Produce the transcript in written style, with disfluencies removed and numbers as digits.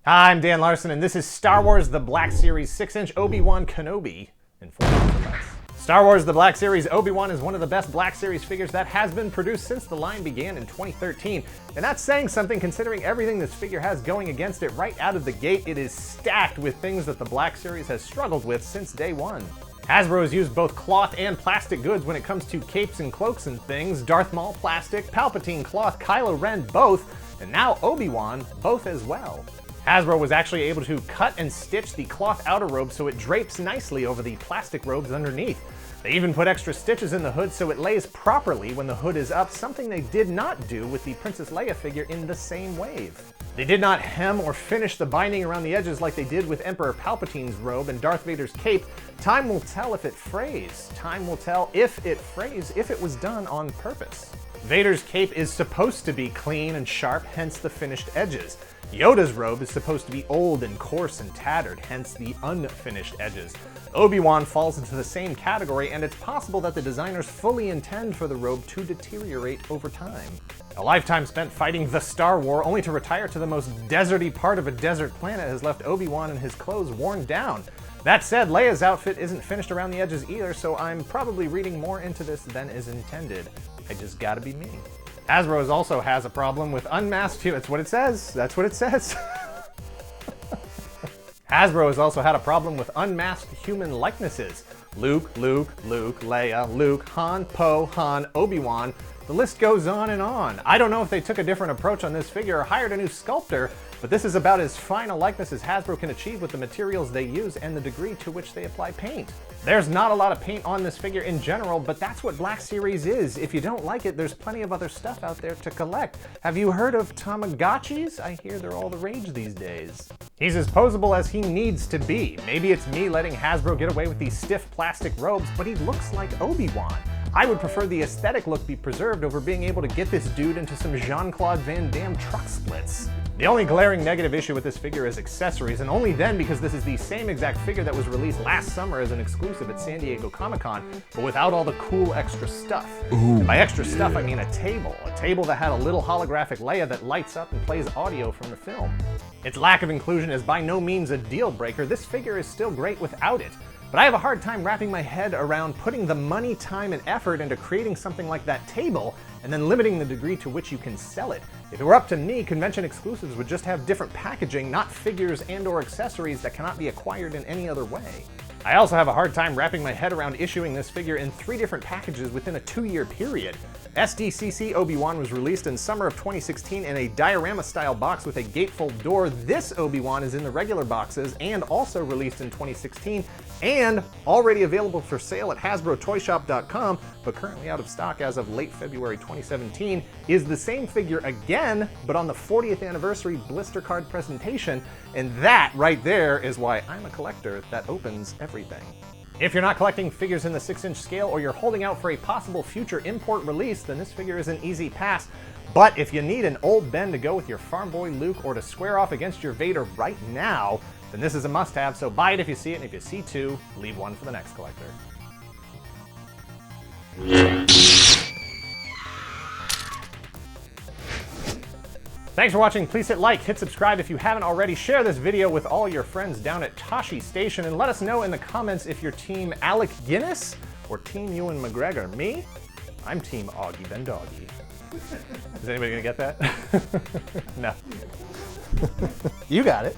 Hi, I'm Dan Larson, and this is Star Wars The Black Series 6-inch Obi-Wan Kenobi in 4 gigabytes. Star Wars The Black Series Obi-Wan is one of the best Black Series figures that has been produced since the line began in 2013. And that's saying something considering everything this figure has going against it right out of the gate. It is stacked with things that the Black Series has struggled with since day one. Hasbro has used both cloth and plastic goods when it comes to capes and cloaks and things. Darth Maul plastic, Palpatine cloth, Kylo Ren both, and now Obi-Wan both as well. Hasbro was actually able to cut and stitch the cloth outer robe so it drapes nicely over the plastic robes underneath. They even put extra stitches in the hood so it lays properly when the hood is up, something they did not do with the Princess Leia figure in the same wave. They did not hem or finish the binding around the edges like they did with Emperor Palpatine's robe and Darth Vader's cape. Time will tell if it frays. Time will tell if it frays, if it was done on purpose. Vader's cape is supposed to be clean and sharp, hence the finished edges. Yoda's robe is supposed to be old and coarse and tattered, hence the unfinished edges. Obi-Wan falls into the same category, and it's possible that the designers fully intend for the robe to deteriorate over time. A lifetime spent fighting the Star War only to retire to the most deserty part of a desert planet has left Obi-Wan and his clothes worn down. That said, Leia's outfit isn't finished around the edges either, so I'm probably reading more into this than is intended. I just gotta be me. Hasbro also has a problem with unmasked humans. That's what it says. That's what it says. Hasbro has also had a problem with unmasked human likenesses. Luke, Leia, Luke, Han, Poe, Han, Obi-Wan. The list goes on and on. I don't know if they took a different approach on this figure or hired a new sculptor, but this is about as fine a likeness as Hasbro can achieve with the materials they use and the degree to which they apply paint. There's not a lot of paint on this figure in general, but that's what Black Series is. If you don't like it, there's plenty of other stuff out there to collect. Have you heard of Tamagotchis? I hear they're all the rage these days. He's as posable as he needs to be. Maybe it's me letting Hasbro get away with these stiff plastic robes, but he looks like Obi-Wan. I would prefer the aesthetic look be preserved over being able to get this dude into some Jean-Claude Van Damme truck splits. The only glaring negative issue with this figure is accessories, and only then because this is the same exact figure that was released last summer as an exclusive at San Diego Comic-Con, but without all the cool extra stuff. And by extra stuff, I mean a table that had a little holographic Leia that lights up and plays audio from the film. Its lack of inclusion is by no means a deal breaker. This figure is still great without it. But I have a hard time wrapping my head around putting the money, time, and effort into creating something like that table and then limiting the degree to which you can sell it. If it were up to me, convention exclusives would just have different packaging, not figures and/or accessories that cannot be acquired in any other way. I also have a hard time wrapping my head around issuing this figure in 3 different packages within a 2-year period. SDCC Obi-Wan was released in summer of 2016 in a diorama-style box with a gatefold door. This Obi-Wan is in the regular boxes and also released in 2016 and already available for sale at HasbroToyShop.com, but currently out of stock as of late February 2017, is the same figure again, but on the 40th anniversary blister card presentation, and that right there is why I'm a collector that opens everything. If you're not collecting figures in the 6-inch scale or you're holding out for a possible future import release, then this figure is an easy pass. But if you need an Old Ben to go with your farm boy Luke or to square off against your Vader right now, then this is a must-have, so buy it if you see it, and if you see 2, leave 1 for the next collector. Thanks for watching. Please hit like, hit subscribe if you haven't already, share this video with all your friends down at Tashi Station, and let us know in the comments if you're Team Alec Guinness or Team Ewan McGregor. Me? I'm Team Augie Ben Doggy. Is anybody gonna get that? No. You got it.